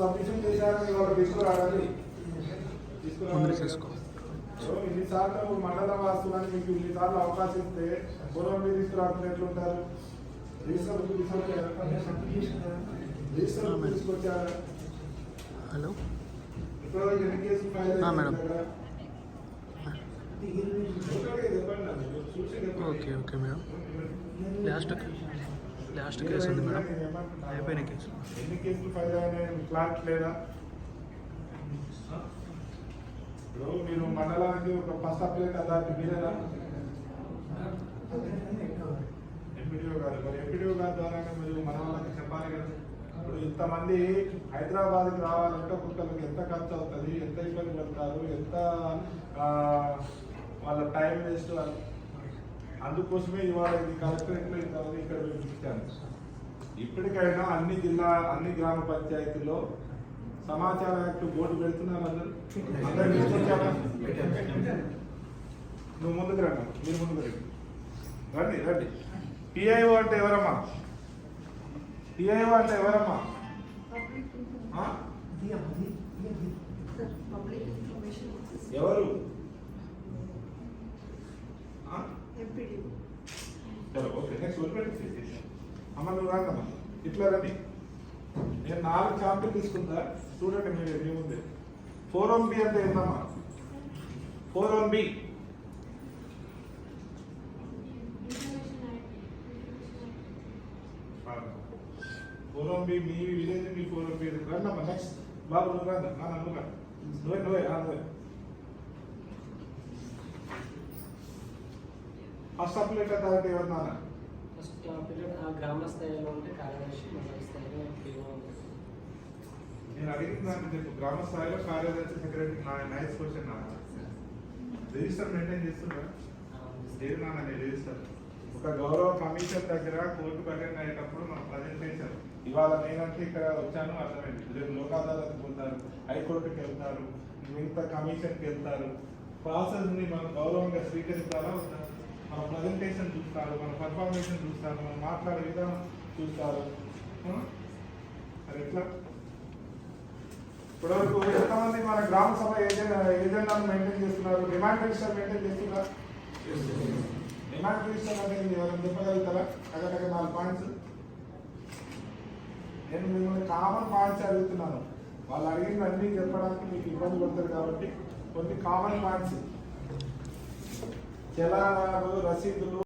Submission చేశారని వాళ్ళు తీసుకురావాలి. ఇన్నిసార్లు మండల వాస్తులని మీకు ఇన్నిసార్లు అవకాశం ఇస్తే పూర్వం మీరు తీసుకురాకుండా ఎట్లుంటారు? తీసుకొచ్చారా? హలో ఇప్పుడు ఎన్ని కేసులు file madam. Okay okay madam. Last case ఉంది మేడం. అయిపోయిన కేసు. ఎన్ని కేసులు ఫైల్ అయినాయి క్లాట్ లేదా? ఇప్పుడు మీరు మండలానికి ఒక ఫస్ట్ అప్లైట్ అథారిటీ మీరేనా? ఎంపీడీఓ గారు. మరి ఎంపీడీఓ గారి ద్వారానే మీరు మన వాళ్ళకి చెప్పాలి కదా. ఇప్పుడు ఇంతమంది హైదరాబాద్కి రావాలంటే ఒక్కొక్కరికి ఎంత ఖర్చు అవుతుంది, ఎంత ఇబ్బంది పడతారు, ఎంత వాళ్ళ టైం వేస్ట్. అందుకోసమే ఇవాళ ఇది కలెక్టరేట్లో ఇంతమంది ఇక్కడ పిలిపించాను. ఇప్పటికైనా అన్ని గ్రామ పంచాయతీల్లో సమాచార యాక్ట్ బోర్డు పెడుతున్నారు. అందరూ తీసుకొచ్చారా? నువ్వు ముందుకు రండి, మీరు ముందుకు రండి. రండి. పిఐఓ అంటే ఎవరమ్మా? పిఐఓ అంటే ఎవరమ్మా? ఎవరు? చలో ఓకే, నెక్స్ట్ వదిలిపెట్టి అమ్మ నువ్వు రాదమ్మా, ఇట్లా రండి. నేను 4 చాప్టర్ తీసుకుంటా, చూడండి మీరు మీ ముందే. 4B అంటే ఏంటమ్మా? 4B మీ విలేజ్ మీ 4B రండమ్మా. నెక్స్ట్ బాబు నువ్వు రండి. నువ్వే ఫస్ట్ అప్లైట్ అథారిటీ ఎవరు? ఫస్ట్ అప్లైట్ గ్రామ స్థాయిలో ఉంటే కార్యదర్శి, మండల స్థాయిలో ఎంపీఓ. నేను అడిగిందాన్ని చెప్పు. గ్రామ స్థాయిలో కార్యదర్శి, secretary. Nice question. Register maintain చేస్తున్నా? లేదు నాన్న, నేను రిజిస్టర్. ఒక గౌరవ కమిషన్ దగ్గర కోర్టుకు అటెండ్ అయ్యేటప్పుడు మన ప్రజెంటేషన్ ఇవాళ నేనంటే ఇక్కడ వచ్చాను అర్థమైంది. రేపు లోక్ అదాలత్కి వెళ్తారు, హైకోర్టుకి వెళ్తారు, మిగతా కమిషన్కి వెళ్తారు. ప్రాసెస్ని మనం గౌరవంగా స్వీకరించాలా వద్దా? మన ప్రజెంటేషన్ చూస్తారు, మన పర్ఫార్మేషన్ చూస్తారు, మనం మాట్లాడే విధానం చూస్తారు. మరి ఎట్లా? ఇప్పటివరకు ఎంతమంది మన గ్రామ సభ ఏజెండాను మెయింటైన్ చేస్తున్నారు? డిమాండ్ రిజిస్టర్ మెయింటైన్ చేస్తున్నారు? డిమాండ్ రిజిస్టర్ అంటే ఎవరైనా చెప్పగలుగుతారా? అక్కడ 4 పాయింట్స్. నేను మిమ్మల్ని కామన్ పాయింట్స్ అడుగుతున్నాను. వాళ్ళు అడిగిన అన్ని చెప్పడానికి మీకు ఇబ్బంది పడుతుంది కాబట్టి కొన్ని కామన్ పాయింట్స్. చలానాలు, రసీదులు,